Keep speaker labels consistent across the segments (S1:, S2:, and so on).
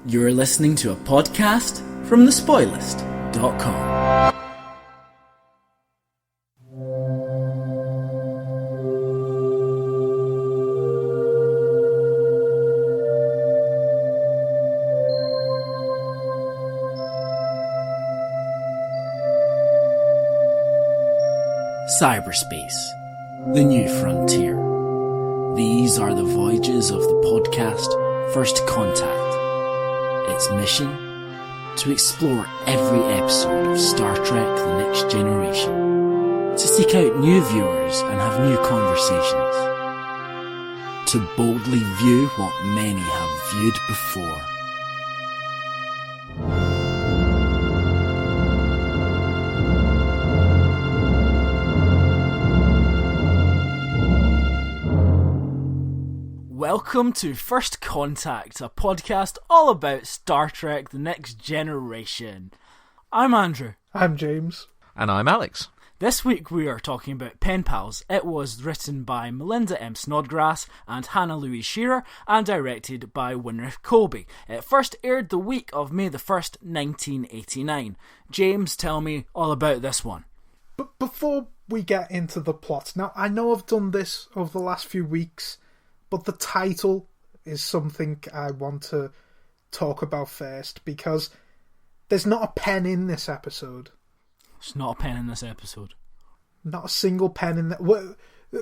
S1: You're listening to a podcast from thespoilist.com. Cyberspace, the new frontier. These are the voyages of the podcast First Contact. Its mission? To explore every episode of Star Trek The Next Generation. To seek out new viewers and have new conversations. To boldly view what many have viewed before. Welcome to First Contact, a podcast all about Star Trek The Next Generation. I'm Andrew.
S2: I'm James.
S3: And I'm Alex.
S1: This week we are talking about Pen Pals. It was written by Melinda M. Snodgrass and Hannah Louise Shearer and directed by Winrich Kolbe. It first aired the week of May the 1st, 1989. James, tell me all about this one.
S2: But before we get into the plot, now I know I've done this over the last few weeks, but the title is something I want to talk about first, because there's not a pen in this episode.
S1: There's not a pen in this episode.
S2: Not a single pen in there.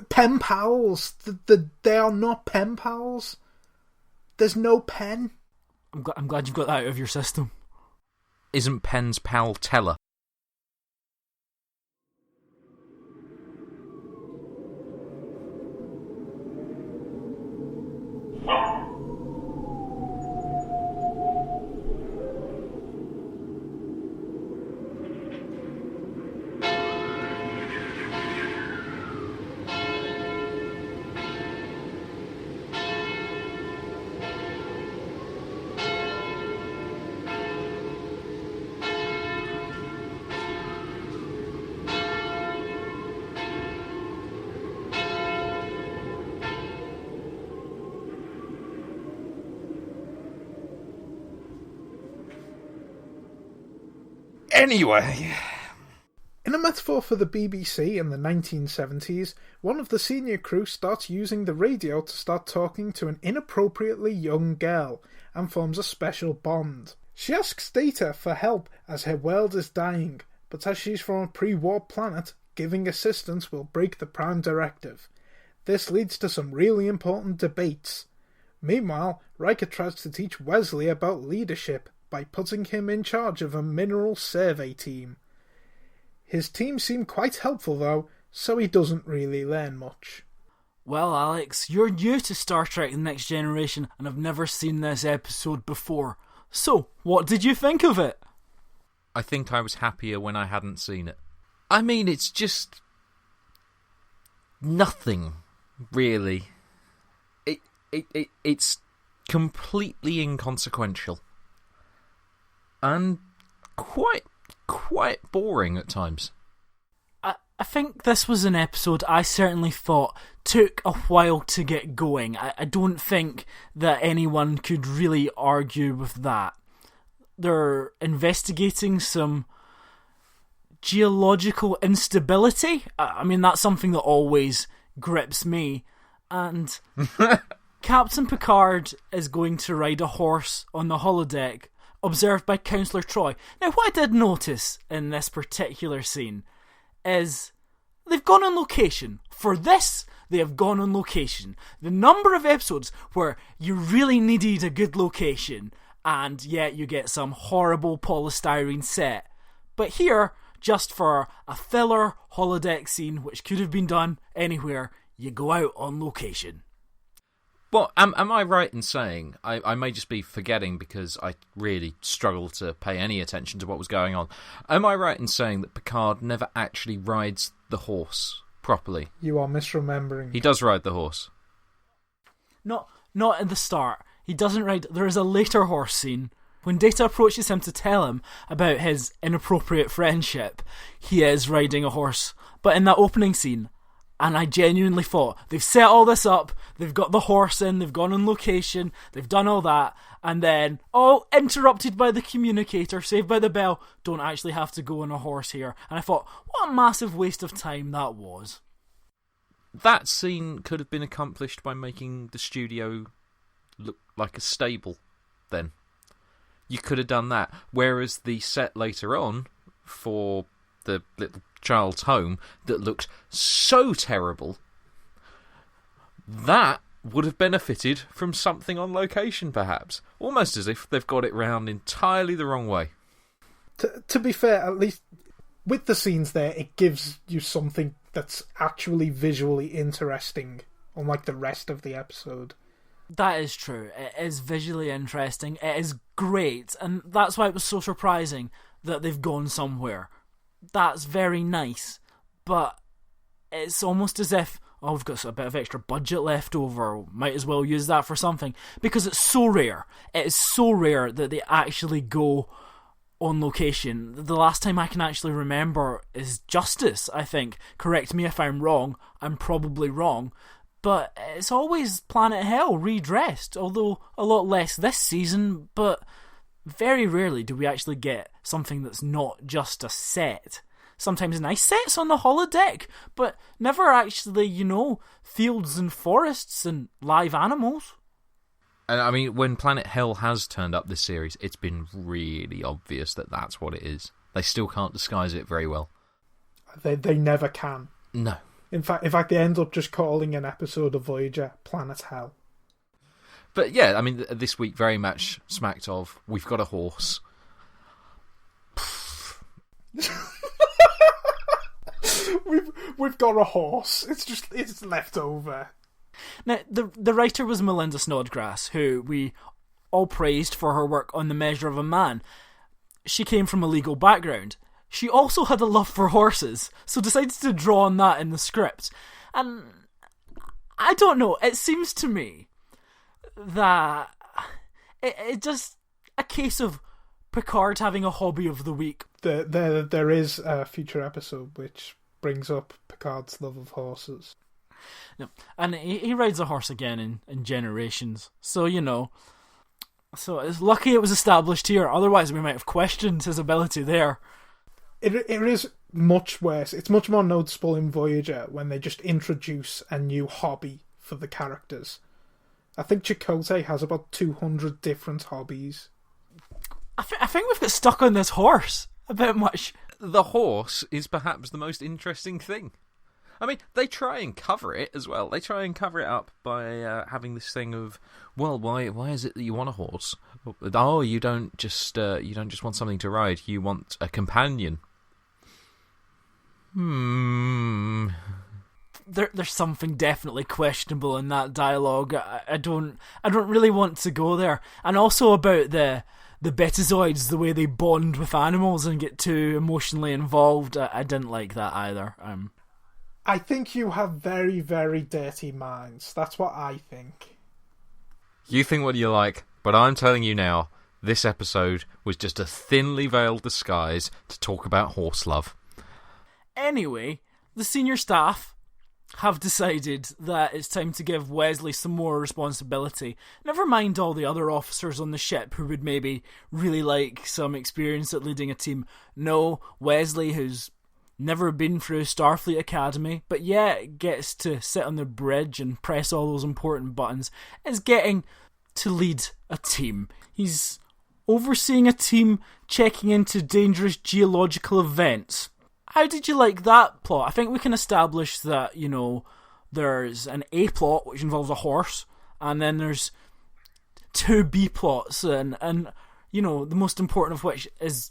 S2: Pen pals. They are not pen pals. There's no pen.
S1: I'm glad you've got that out of your system.
S3: Isn't Pen's pal Teller? Anyway,
S2: in a metaphor for the BBC in the 1970s, one of the senior crew starts using the radio to start talking to an inappropriately young girl and forms a special bond. She asks Data for help as her world is dying, but as she's from a pre-war planet, giving assistance will break the Prime Directive. This leads to some really important debates. Meanwhile, Riker tries to teach Wesley about leadership by putting him in charge of a mineral survey team. His team seem quite helpful though, so he doesn't really learn much.
S1: Well, Alex, you're new to Star Trek The Next Generation and have never seen this episode before. So, what did you think of it?
S3: I think I was happier when I hadn't seen it. I mean, it's just nothing, really. It's completely inconsequential. And quite boring at times.
S1: I think this was an episode I certainly thought took a while to get going. I don't think that anyone could really argue with that. They're investigating some geological instability. I mean, that's something that always grips me. And Captain Picard is going to ride a horse on the holodeck, observed by Councillor Troy. Now, what I did notice in this particular scene is they've gone on location. For this, they have gone on location. The number of episodes where you really needed a good location, and yet you get some horrible polystyrene set. But here, just for a filler holodeck scene, which could have been done anywhere, you go out on location.
S3: Well, am I right in saying, I may just be forgetting because I really struggled to pay any attention to what was going on. Am I right in saying that Picard never actually rides the horse properly?
S2: You are misremembering.
S3: He does ride the horse.
S1: Not at the start. He doesn't ride. There is a later horse scene. When Data approaches him to tell him about his inappropriate friendship, he is riding a horse. But in that opening scene, And I genuinely thought, they've set all this up, they've got the horse in, they've gone on location, they've done all that, and then, interrupted by the communicator, saved by the bell, don't actually have to go on a horse here. And I thought, what a massive waste of time that was.
S3: That scene could have been accomplished by making the studio look like a stable, then. You could have done that. Whereas the set later on, for the little child's home, that looked so terrible, that would have benefited from something on location, perhaps. Almost as if they've got it round entirely the wrong way.
S2: To be fair, at least with the scenes there, it gives you something that's actually visually interesting, unlike the rest of the episode.
S1: That is true. It is visually interesting. It is great. And that's why it was so surprising that they've gone somewhere. That's very nice. But it's almost as if, we've got a bit of extra budget left over. Might as well use that for something. Because it's so rare. It is so rare that they actually go on location. The last time I can actually remember is Justice, I think. Correct me if I'm wrong. I'm probably wrong. But it's always Planet Hell redressed, although a lot less this season, but very rarely do we actually get something that's not just a set. Sometimes nice sets on the holodeck, but never actually, fields and forests and live animals.
S3: And I mean, when Planet Hell has turned up this series, it's been really obvious that that's what it is. They still can't disguise it very well.
S2: They never can.
S3: No.
S2: In fact, they end up just calling an episode of Voyager Planet Hell.
S3: But yeah, I mean, this week very much smacked of, we've got a horse.
S2: we've got a horse. It's left over.
S1: Now, the writer was Melinda Snodgrass, who we all praised for her work on The Measure of a Man. She came from a legal background. She also had a love for horses, so decided to draw on that in the script. And I don't know, it seems to me that it's just a case of Picard having a hobby of the week.
S2: There is a future episode which brings up Picard's love of horses.
S1: No. And he rides a horse again in Generations, so so it's lucky it was established here, otherwise we might have questioned his ability there.
S2: It is much worse. It's much more noticeable in Voyager when they just introduce a new hobby for the characters. I think Chakotay has about 200 different hobbies.
S1: I think we've got stuck on this horse a bit much.
S3: The horse is perhaps the most interesting thing. I mean, they try and cover it as well. They try and cover it up by having this thing of, well, why is it that you want a horse? Oh, you don't just want something to ride. You want a companion.
S1: There's something definitely questionable in that dialogue. I don't really want to go there. And also about the Betazoids, the way they bond with animals and get too emotionally involved. I didn't like that either.
S2: I think you have very, very dirty minds. That's what I think.
S3: You think what you like, but I'm telling you now, this episode was just a thinly veiled disguise to talk about horse love.
S1: Anyway, the senior staff have decided that it's time to give Wesley some more responsibility. Never mind all the other officers on the ship who would maybe really like some experience at leading a team. No, Wesley, who's never been through Starfleet Academy, but yet gets to sit on the bridge and press all those important buttons, is getting to lead a team. He's overseeing a team checking into dangerous geological events. How did you like that plot? I think we can establish that, there's an A plot, which involves a horse, and then there's two B plots, and the most important of which is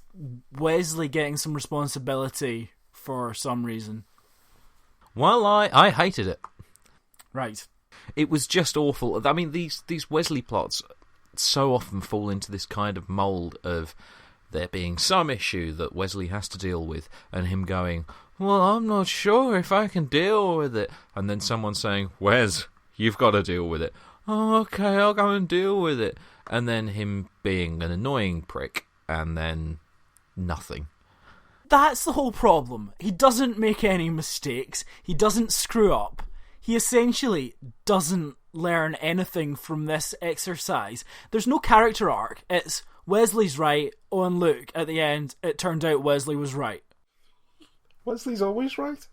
S1: Wesley getting some responsibility for some reason.
S3: Well, I hated it.
S1: Right.
S3: It was just awful. I mean, these Wesley plots so often fall into this kind of mould of there being some issue that Wesley has to deal with, and him going, well, I'm not sure if I can deal with it. And then someone saying, Wes, you've got to deal with it. Oh, okay, I'll go and deal with it. And then him being an annoying prick, and then nothing.
S1: That's the whole problem. He doesn't make any mistakes. He doesn't screw up. He essentially doesn't learn anything from this exercise. There's no character arc. It's Wesley's right. Oh, and look, at the end, it turned out Wesley was right.
S2: Wesley's always right?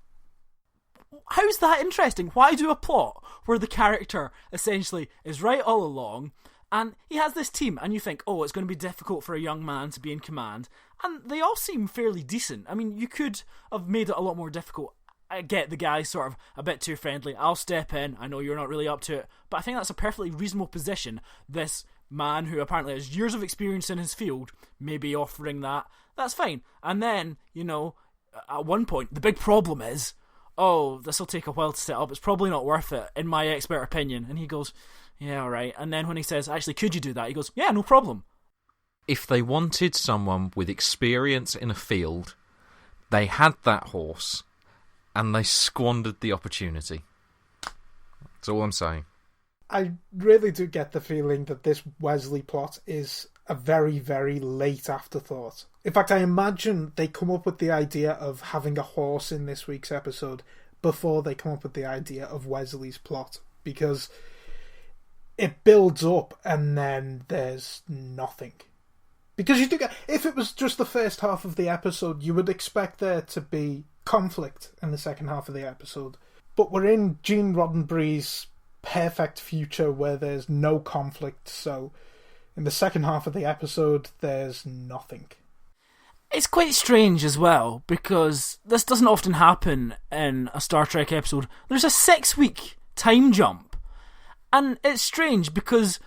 S1: How's that interesting? Why do a plot where the character essentially is right all along, and he has this team, and you think, oh, it's going to be difficult for a young man to be in command, and they all seem fairly decent. I mean, you could have made it a lot more difficult. I get the guy's sort of a bit too friendly. I'll step in. I know you're not really up to it, but I think that's a perfectly reasonable position. This man who apparently has years of experience in his field may be offering that. That's fine. And then, at one point, the big problem is, oh, this will take a while to set up. It's probably not worth it, in my expert opinion. And he goes, yeah, all right. And then when he says, actually, could you do that? He goes, yeah, no problem.
S3: If they wanted someone with experience in a field, they had that horse, and they squandered the opportunity. That's all I'm saying.
S2: I really do get the feeling that this Wesley plot is a very, very late afterthought. In fact, I imagine they come up with the idea of having a horse in this week's episode before they come up with the idea of Wesley's plot, because it builds up and then there's nothing. Because you do get, if it was just the first half of the episode, you would expect there to be conflict in the second half of the episode. But we're in Gene Roddenberry's perfect future where there's no conflict, so in the second half of the episode, there's nothing.
S1: It's quite strange as well, because this doesn't often happen in a Star Trek episode. There's a 6-week time jump. And it's strange because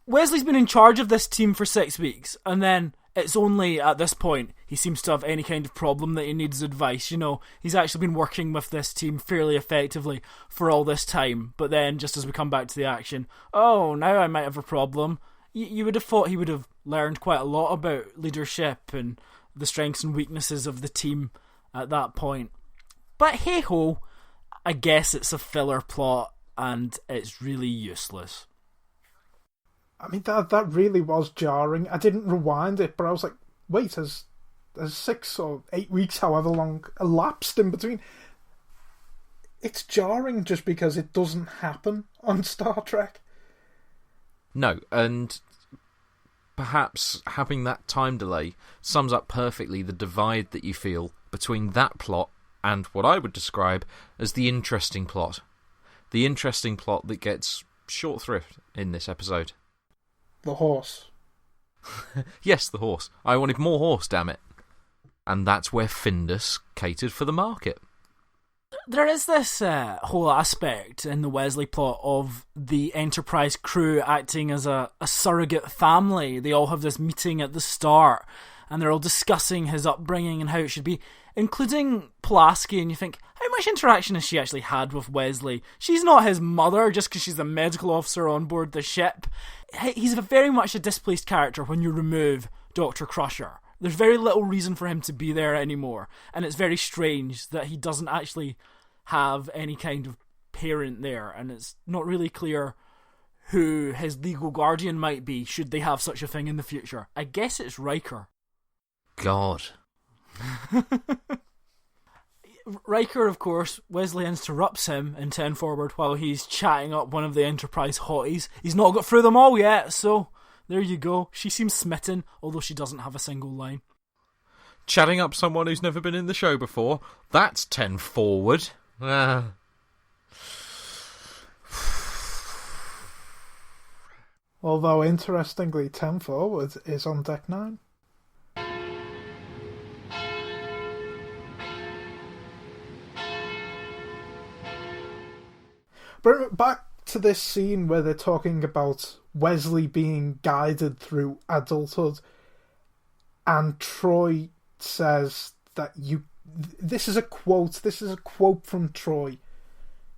S1: Wesley's been in charge of this team for 6 weeks, and then it's only at this point he seems to have any kind of problem that he needs advice. He's actually been working with this team fairly effectively for all this time, but then just as we come back to the action, oh, now I might have a problem. You would have thought he would have learned quite a lot about leadership and the strengths and weaknesses of the team at that point. But hey-ho, I guess it's a filler plot and it's really useless.
S2: I mean, that really was jarring. I didn't rewind it, but I was like, wait, has 6 or 8 weeks, however long, elapsed in between? It's jarring just because it doesn't happen on Star Trek.
S3: No, and perhaps having that time delay sums up perfectly the divide that you feel between that plot and what I would describe as the interesting plot. The interesting plot that gets short-thrift in this episode.
S2: The horse.
S3: Yes, the horse. I wanted more horse, damn it. And that's where Findus catered for the market.
S1: There is this whole aspect in the Wesley plot of the Enterprise crew acting as a surrogate family. They all have this meeting at the start, and they're all discussing his upbringing and how it should be, including Pulaski, and you think, how much interaction has she actually had with Wesley? She's not his mother just because she's a medical officer on board the ship. He's very much a displaced character when you remove Dr. Crusher. There's very little reason for him to be there anymore, and it's very strange that he doesn't actually have any kind of parent there, and it's not really clear who his legal guardian might be should they have such a thing in the future. I guess it's Riker.
S3: God.
S1: Riker, of course, Wesley interrupts him in 10 Forward while he's chatting up one of the Enterprise hotties. He's not got through them all yet, so there you go. She seems smitten, although she doesn't have a single line.
S3: Chatting up someone who's never been in the show before, that's 10 Forward.
S2: Although, interestingly, 10 Forward is on Deck 9. But back to this scene where they're talking about Wesley being guided through adulthood, and Troy says that this is a quote from Troy.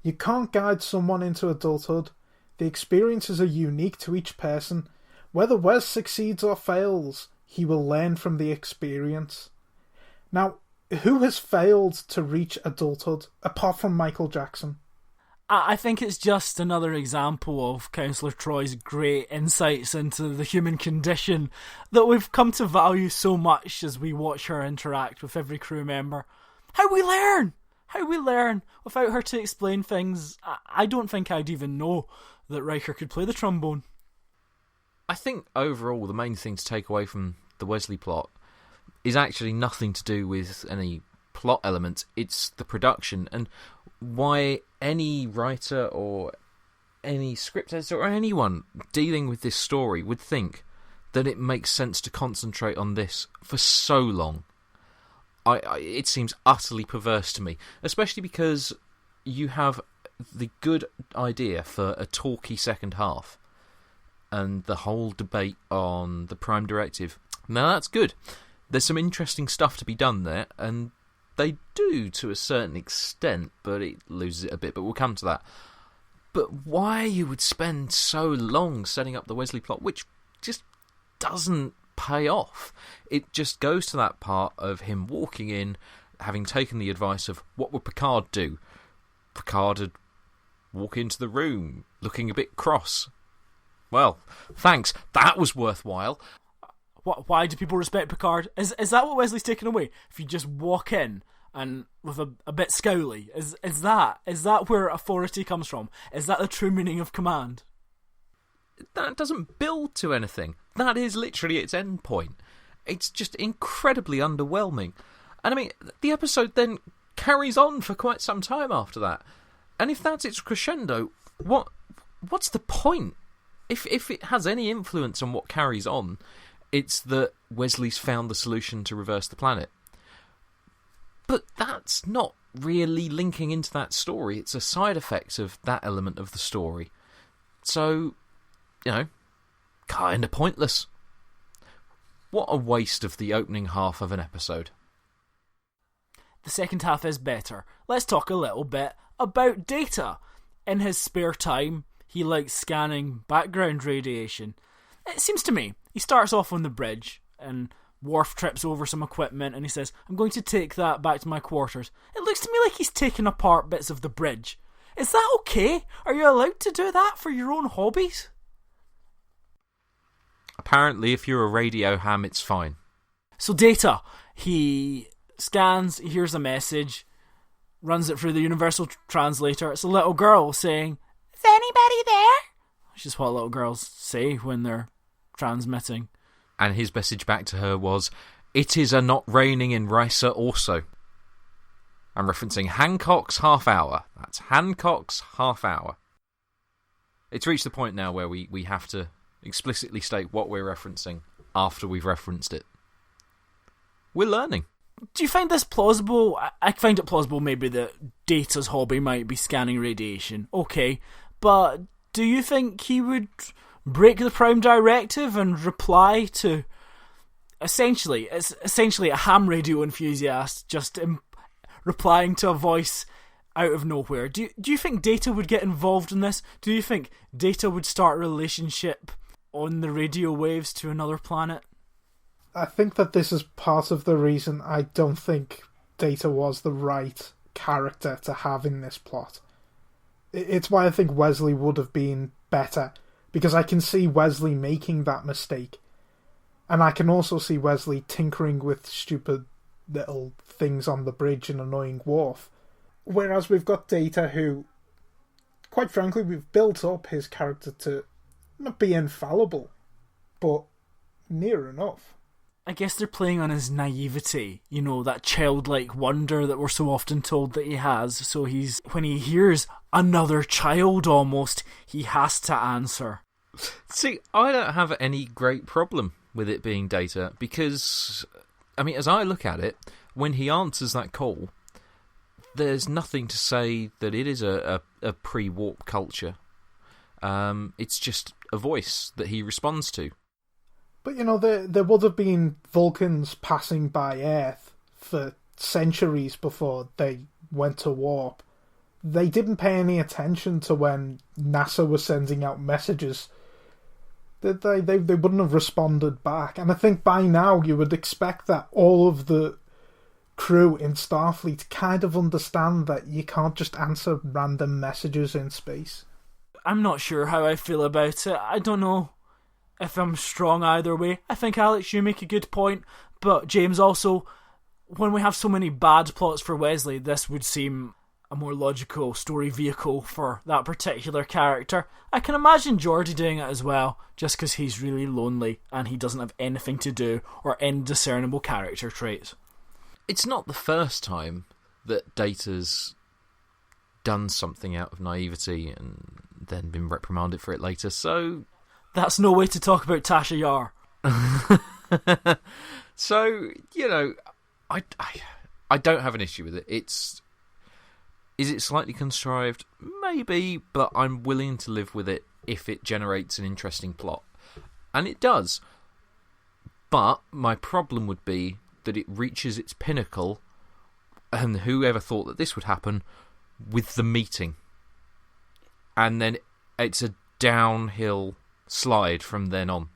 S2: You can't guide someone into adulthood. The experiences are unique to each person. Whether Wes succeeds or fails, he will learn from the experience. Now, who has failed to reach adulthood apart from Michael Jackson?
S1: I think it's just another example of Councillor Troy's great insights into the human condition that we've come to value so much as we watch her interact with every crew member. How we learn! Without her to explain things, I don't think I'd even know that Riker could play the trombone.
S3: I think overall the main thing to take away from the Wesley plot is actually nothing to do with any plot elements. It's the production and why any writer or any script editor or anyone dealing with this story would think that it makes sense to concentrate on this for so long. It seems utterly perverse to me, especially because you have the good idea for a talky second half and the whole debate on the Prime Directive. Now that's good. There's some interesting stuff to be done there, and they do to a certain extent, but it loses it a bit, but we'll come to that. But why you would spend so long setting up the Wesley plot, which just doesn't pay off. It just goes to that part of him walking in, having taken the advice of what would Picard do? Picard would walk into the room, looking a bit cross. Well, thanks, that was worthwhile.
S1: Why do people respect Picard? Is that what Wesley's taken away? If you just walk in and with a bit scowly, is that where authority comes from? Is that the true meaning of command?
S3: That doesn't build to anything. That is literally its end point. It's just incredibly underwhelming. And I mean, the episode then carries on for quite some time after that. And if that's its crescendo, what's the point? If it has any influence on what carries on, it's that Wesley's found the solution to reverse the planet. But that's not really linking into that story. It's a side effect of that element of the story. So, kind of pointless. What a waste of the opening half of an episode.
S1: The second half is better. Let's talk a little bit about Data. In his spare time, he likes scanning background radiation. It seems to me, he starts off on the bridge, and Worf trips over some equipment, and he says, I'm going to take that back to my quarters. It looks to me like he's taking apart bits of the bridge. Is that okay? Are you allowed to do that for your own hobbies?
S3: Apparently, if you're a radio ham, it's fine.
S1: So Data, he scans, he hears a message, runs it through the universal translator. It's a little girl saying, is anybody there? Which is what little girls say when they're transmitting.
S3: And his message back to her was, it is a not raining in Risa also. I'm referencing Hancock's half hour. That's Hancock's half hour. It's reached the point now where we have to explicitly state what we're referencing after we've referenced it. We're learning.
S1: Do you find this plausible? I find it plausible maybe that Data's hobby might be scanning radiation. Okay, but do you think he would break the Prime Directive and reply to... It's essentially a ham radio enthusiast just replying to a voice out of nowhere. Do you think Data would get involved in this? Do you think Data would start a relationship on the radio waves to another planet?
S2: I think that this is part of the reason I don't think Data was the right character to have in this plot. It's why I think Wesley would have been better, because I can see Wesley making that mistake. And I can also see Wesley tinkering with stupid little things on the bridge and annoying Worf. Whereas we've got Data who, quite frankly, we've built up his character to not be infallible, but near enough.
S1: I guess they're playing on his naivety, that childlike wonder that we're so often told that he has. So when he hears another child almost, he has to answer.
S3: See, I don't have any great problem with it being Data, because, as I look at it, when he answers that call, there's nothing to say that it is a pre-warp culture. It's just a voice that he responds to.
S2: But, there would have been Vulcans passing by Earth for centuries before they went to warp. They didn't pay any attention to when NASA was sending out messages. They wouldn't have responded back. And I think by now you would expect that all of the crew in Starfleet kind of understand that you can't just answer random messages in space.
S1: I'm not sure how I feel about it. I don't know if I'm strong either way. I think, Alex, you make a good point, but James, also, when we have so many bad plots for Wesley, this would seem a more logical story vehicle for that particular character. I can imagine Geordi doing it as well, just because he's really lonely and he doesn't have anything to do or any discernible character traits.
S3: It's not the first time that Data's done something out of naivety and then been reprimanded for it later, so...
S1: That's no way to talk about Tasha Yar.
S3: So, I don't have an issue with it. Is it slightly contrived? Maybe, but I'm willing to live with it if it generates an interesting plot. And it does. But my problem would be that it reaches its pinnacle, and whoever thought that this would happen, with the meeting. And then it's a downhill slide from then on.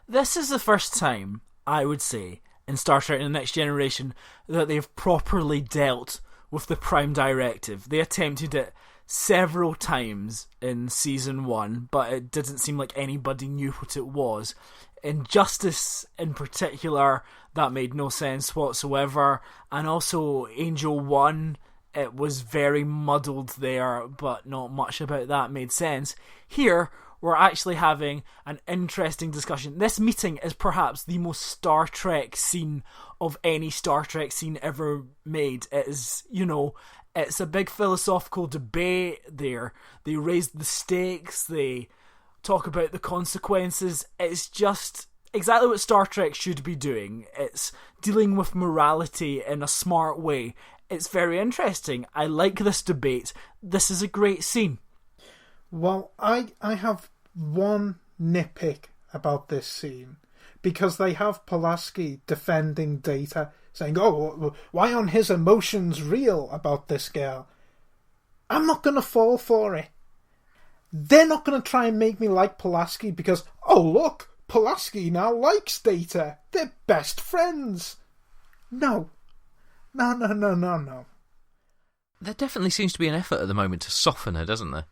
S1: This is the first time, I would say, in Star Trek The Next Generation, that they've properly dealt with the Prime Directive. They attempted it several times in Season 1, but it didn't seem like anybody knew what it was. In Justice, in particular, that made no sense whatsoever. And also, Angel 1, it was very muddled there, but not much about that made sense. Here, we're actually having an interesting discussion. This meeting is perhaps the most Star Trek scene of any Star Trek scene ever made. It is, it's a big philosophical debate there. They raise the stakes, they talk about the consequences. It's just exactly what Star Trek should be doing. It's dealing with morality in a smart way. It's very interesting. I like this debate. This is a great scene.
S2: Well, I have one nitpick about this scene, because they have Pulaski defending Data, saying, oh, why aren't his emotions real about this girl? I'm not going to fall for it. They're not going to try and make me like Pulaski because, oh look, Pulaski now likes Data. They're best friends. No. No.
S3: There definitely seems to be an effort at the moment to soften her, doesn't there?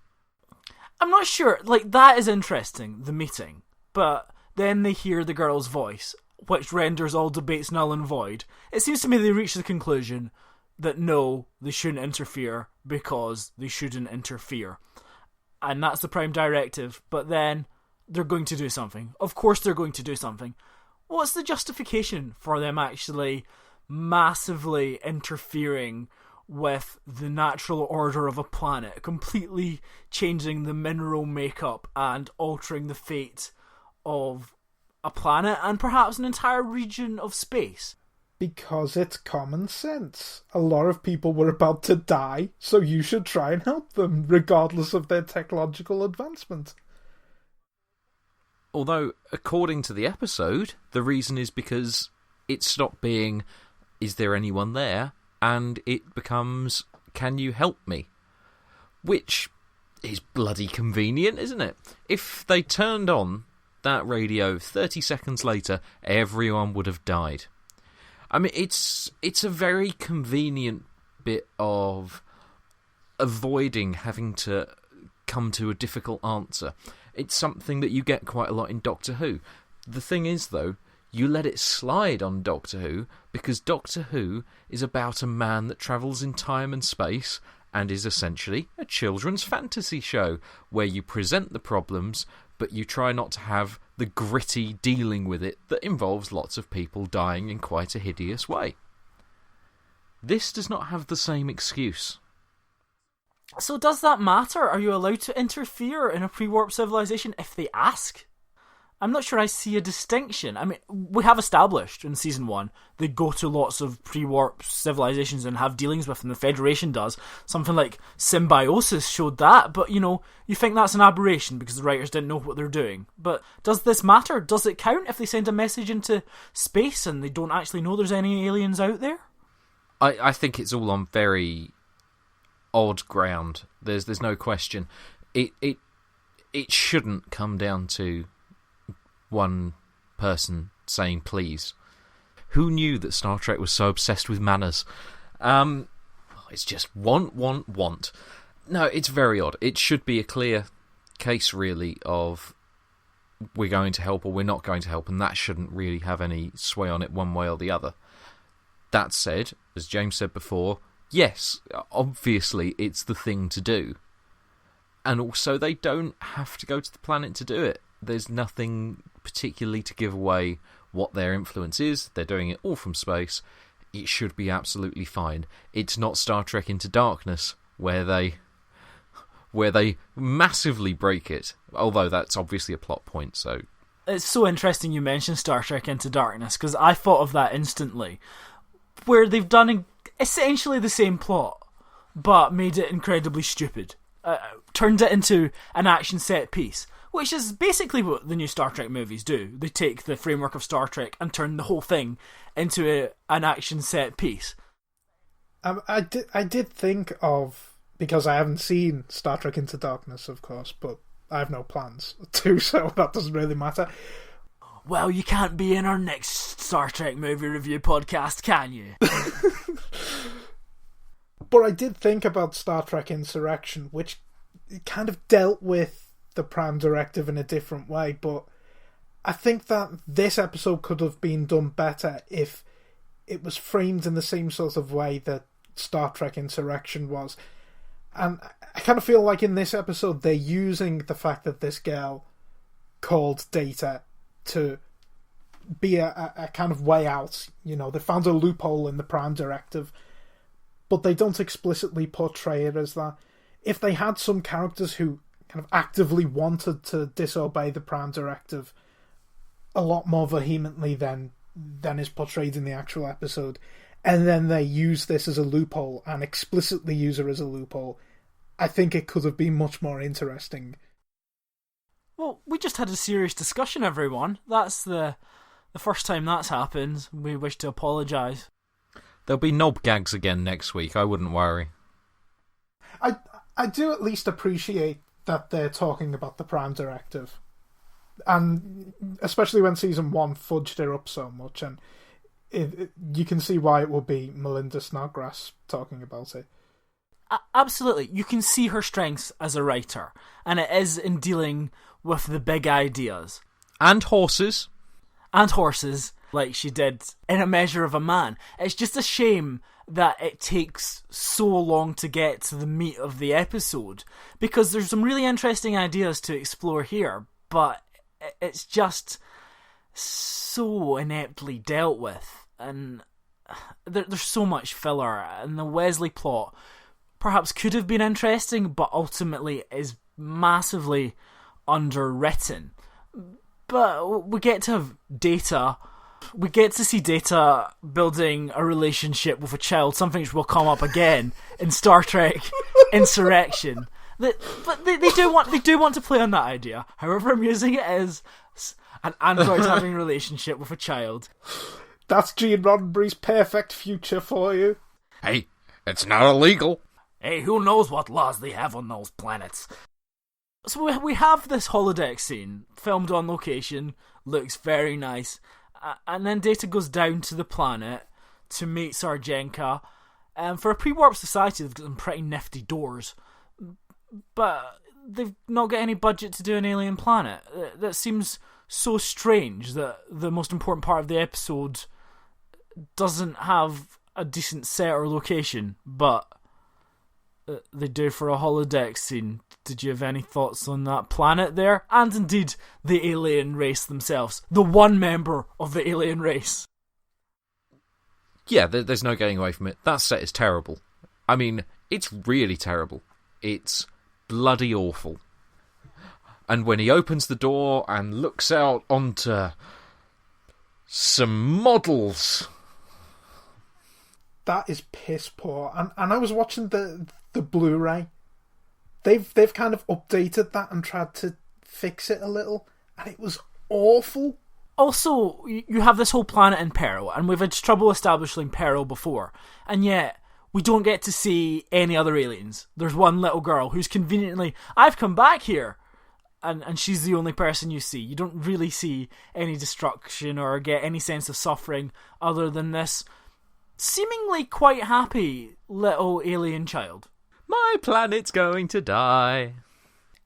S1: I'm not sure. That is interesting, the meeting. But then they hear the girl's voice, which renders all debates null and void. It seems to me they reach the conclusion that no, they shouldn't interfere because they shouldn't interfere. And that's the Prime Directive. But then they're going to do something. Of course they're going to do something. What's the justification for them actually massively interfering with the natural order of a planet, completely changing the mineral makeup and altering the fate of a planet and perhaps an entire region of space?
S2: Because it's common sense. A lot of people were about to die, so you should try and help them, regardless of their technological advancement.
S3: Although, according to the episode, the reason is because it stopped being, is there anyone there? And it becomes, can you help me? Which is bloody convenient, isn't it? If they turned on that radio 30 seconds later, everyone would have died. I mean, it's a very convenient bit of avoiding having to come to a difficult answer. It's something that you get quite a lot in Doctor Who. The thing is, though, you let it slide on Doctor Who because Doctor Who is about a man that travels in time and space and is essentially a children's fantasy show where you present the problems but you try not to have the gritty dealing with it that involves lots of people dying in quite a hideous way. This does not have the same excuse.
S1: So does that matter? Are you allowed to interfere in a pre-warp civilization if they ask? I'm not sure I see a distinction. I mean, we have established in Season 1 they go to lots of pre-warp civilizations and have dealings with them. The Federation does. Something like Symbiosis showed that, but, you think that's an aberration because the writers didn't know what they're doing. But does this matter? Does it count if they send a message into space and they don't actually know there's any aliens out there?
S3: I think it's all on very odd ground. There's no question. It shouldn't come down to one person saying please. Who knew that Star Trek was so obsessed with manners? It's just want. No, it's very odd. It should be a clear case, really, of we're going to help or we're not going to help, and that shouldn't really have any sway on it one way or the other. That said, as James said before, yes, obviously it's the thing to do. And also, they don't have to go to the planet to do it. There's nothing particularly to give away what their influence is. They're doing it all from space. It should be absolutely fine. It's not Star Trek Into Darkness, where they massively break it. Although that's obviously a plot point, so...
S1: It's so interesting you mentioned Star Trek Into Darkness, because I thought of that instantly. Where they've done essentially the same plot, but made it incredibly stupid. Turned it into an action set piece, which is basically what the new Star Trek movies do. They take the framework of Star Trek and turn the whole thing into an action set piece.
S2: I did think of, because I haven't seen Star Trek Into Darkness, of course, but I have no plans to, so that doesn't really matter.
S1: Well, you can't be in our next Star Trek movie review podcast, can you?
S2: But I did think about Star Trek Insurrection, which kind of dealt with the Prime Directive in a different way, but I think that this episode could have been done better if it was framed in the same sort of way that Star Trek Insurrection was. And I kind of feel like in this episode they're using the fact that this girl called Data to be a kind of way out. You know, they found a loophole in the Prime Directive, but they don't explicitly portray it as that. If they had some characters who kind of actively wanted to disobey the Prime Directive a lot more vehemently than is portrayed in the actual episode, and then they use this as a loophole and explicitly use her as a loophole, I think it could have been much more interesting.
S1: Well, we just had a serious discussion, everyone. That's the first time that's happened. We wish to apologise.
S3: There'll be knob gags again next week, I wouldn't worry.
S2: I do at least appreciate that they're talking about the Prime Directive. And especially when Season 1 fudged it up so much, and you can see why it would be Melinda Snodgrass talking about it.
S1: Absolutely. You can see her strengths as a writer, and it is in dealing with the big ideas.
S3: And horses.
S1: And horses, like she did in A Measure of a Man. It's just a shame that it takes so long to get to the meat of the episode, because there's some really interesting ideas to explore here, but it's just so ineptly dealt with, and there's so much filler, and the Wesley plot perhaps could have been interesting, but ultimately is massively underwritten. But we get to have Data. We get to see Data building a relationship with a child, something which will come up again in Star Trek Insurrection. But they do want to play on that idea, however amusing it is. An android having a relationship with a child.
S2: That's Gene Roddenberry's perfect future for you.
S3: Hey, it's not illegal.
S1: Hey, who knows what laws they have on those planets? So we have this holodeck scene, filmed on location, looks very nice, and then Data goes down to the planet to meet Sarjenka. For a pre-warp society, they've got some pretty nifty doors, but they've not got any budget to do an alien planet. That seems so strange that the most important part of the episode doesn't have a decent set or location, but they do for a holodeck scene. Did you have any thoughts on that planet there? And indeed, the alien race themselves. The one member of the alien race.
S3: Yeah, there's no getting away from it. That set is terrible. I mean, it's really terrible. It's bloody awful. And when he opens the door and looks out onto some models...
S2: That is piss poor. And I was watching the Blu-ray. They've kind of updated that and tried to fix it a little, and it was awful.
S1: Also, you have this whole planet in peril, and we've had trouble establishing peril before, and yet we don't get to see any other aliens. There's one little girl who's conveniently, I've come back here, and she's the only person you see. You don't really see any destruction or get any sense of suffering other than this seemingly quite happy little alien child.
S3: My planet's going to die.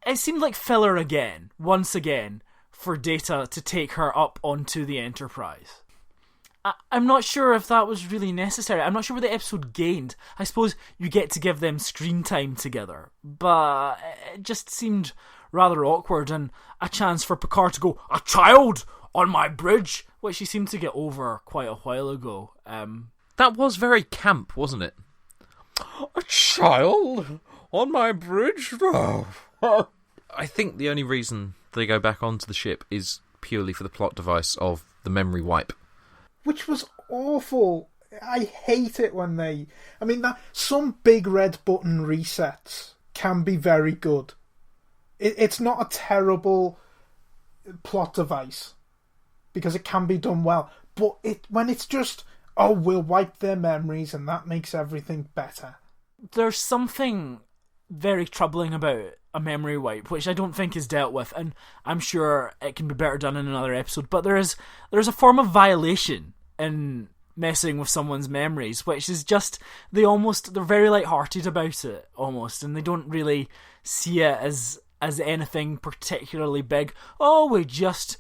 S1: It seemed like filler again, once again, for Data to take her up onto the Enterprise. I'm not sure if that was really necessary. I'm not sure what the episode gained. I suppose you get to give them screen time together, but it just seemed rather awkward, and a chance for Picard to go, "A child on my bridge," which he seemed to get over quite a while ago.
S3: That was very camp, wasn't it? A child on my bridge? I think the only reason they go back onto the ship is purely for the plot device of the memory wipe.
S2: Which was awful. I hate it when they... I mean, some big red button resets can be very good. It's not a terrible plot device, because it can be done well. But when it's just, oh, we'll wipe their memories and that makes everything better.
S1: There's something very troubling about a memory wipe, which I don't think is dealt with, and I'm sure it can be better done in another episode, but there's a form of violation in messing with someone's memories, which is just, they're very light-hearted about it, almost, and they don't really see it as anything particularly big. Oh, we just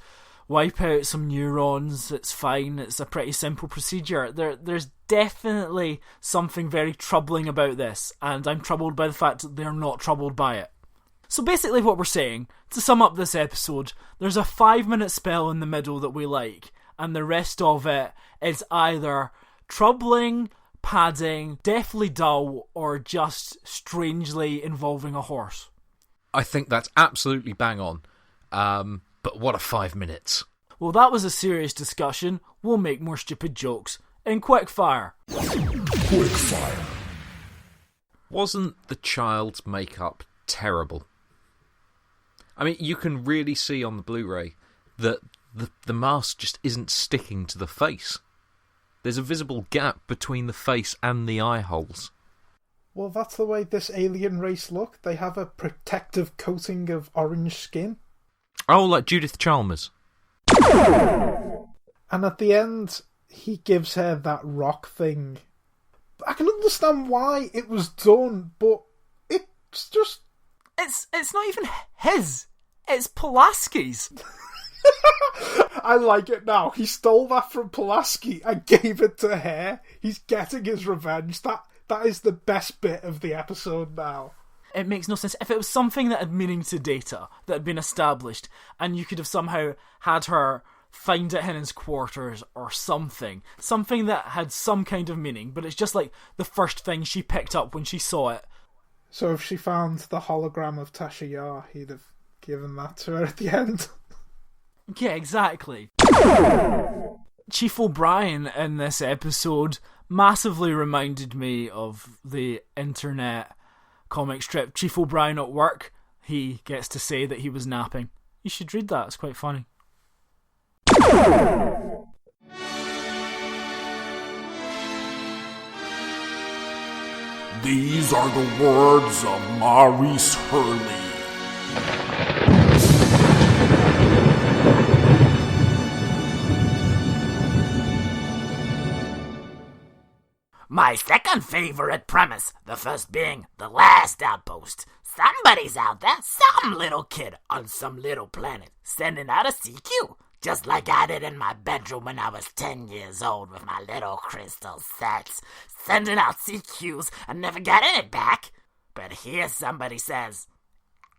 S1: wipe out some neurons, it's fine, it's a pretty simple procedure. There's definitely something very troubling about this, and I'm troubled by the fact that they're not troubled by it. So basically what we're saying, to sum up this episode, there's a 5-minute spell in the middle that we like, and the rest of it is either troubling, padding, deathly dull, or just strangely involving a horse.
S3: I think that's absolutely bang on. But what a 5 minutes.
S1: Well, that was a serious discussion. We'll make more stupid jokes in Quickfire.
S4: Quickfire.
S3: Wasn't the child's makeup terrible? I mean, you can really see on the Blu-ray that the mask just isn't sticking to the face. There's a visible gap between the face and the eye holes.
S2: Well, that's the way this alien race look. They have a protective coating of orange skin.
S3: Oh, like Judith Chalmers.
S2: And at the end, he gives her that rock thing. I can understand why it was done, but it's just...
S1: It's not even his. It's Pulaski's.
S2: I like it now. He stole that from Pulaski and gave it to her. He's getting his revenge. That is the best bit of the episode now.
S1: It makes no sense. If it was something that had meaning to Data, that had been established, and you could have somehow had her find it in his quarters or something that had some kind of meaning, but it's just like the first thing she picked up when she saw it.
S2: So if she found the hologram of Tasha Yar, he'd have given that to her at the end.
S1: Yeah, exactly. Chief O'Brien in this episode massively reminded me of the internet comic strip Chief O'Brien at Work. He gets to say that he was napping. You should read that, it's quite funny.
S4: These are the words of Maurice Hurley.
S5: My second favorite premise, the first being the last outpost. Somebody's out there, some little kid on some little planet, sending out a CQ, just like I did in my bedroom when I was 10 years old with my little crystal sets, sending out CQs and never getting it back. But here somebody says,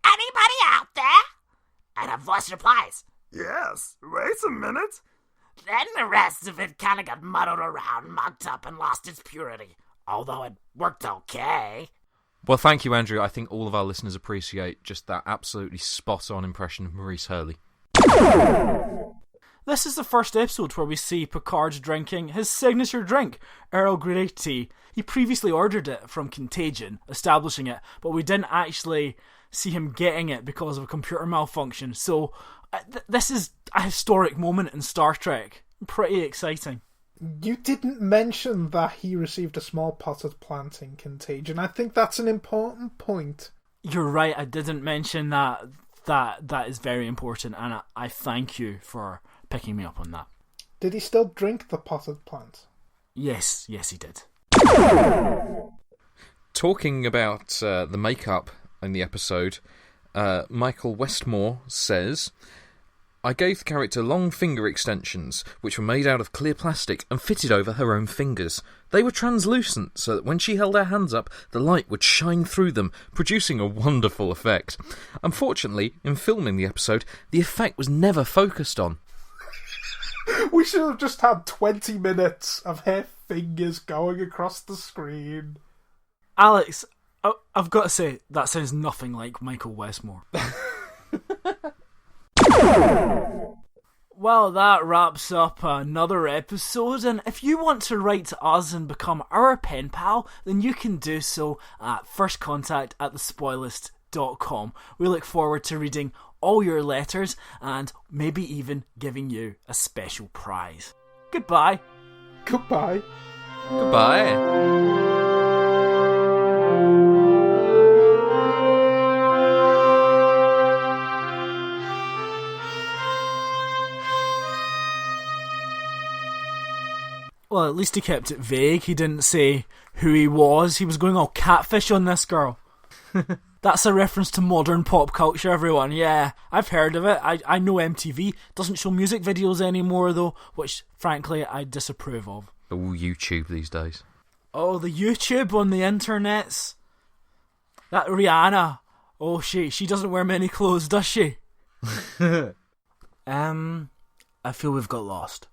S5: "Anybody out there?" And a voice replies, "Yes, wait a minute." Then the rest of it kind of got muddled around, mucked up, and lost its purity. Although it worked okay.
S3: Well, thank you, Andrew. I think all of our listeners appreciate just that absolutely spot-on impression of Maurice Hurley.
S1: This is the first episode where we see Picard drinking his signature drink, Earl Grey tea. He previously ordered it from Contagion, establishing it, but we didn't actually see him getting it because of a computer malfunction. So this is a historic moment in Star Trek. Pretty exciting.
S2: You didn't mention that he received a small potted plant in Contagion. I think that's an important point.
S1: You're right, I didn't mention that. that is very important, and I thank you for picking me up on that.
S2: Did he still drink the potted plant?
S1: Yes, he did.
S3: Talking about the makeup in the episode, Michael Westmore says, I gave the character long finger extensions, which were made out of clear plastic and fitted over her own fingers. They were translucent, so that when she held her hands up, the light would shine through them, producing a wonderful effect. Unfortunately, in filming the episode, the effect was never focused on.
S2: We should have just had 20 minutes of her fingers going across the screen.
S1: Alex, I've got to say, that sounds nothing like Michael Westmore. Well, that wraps up another episode, and if you want to write to us and become our pen pal, then you can do so at firstcontact@thespoilist.com. We look forward to reading all your letters and maybe even giving you a special prize. Goodbye.
S2: Goodbye.
S3: Goodbye.
S1: Well, at least he kept it vague. He didn't say who he was. He was going all catfish on this girl. That's a reference to modern pop culture, everyone. Yeah, I've heard of it. I know MTV doesn't show music videos anymore, though, which, frankly, I disapprove of.
S3: Oh, YouTube these days.
S1: Oh, the YouTube on the internets. That Rihanna. Oh, she doesn't wear many clothes, does she? I feel we've got lost.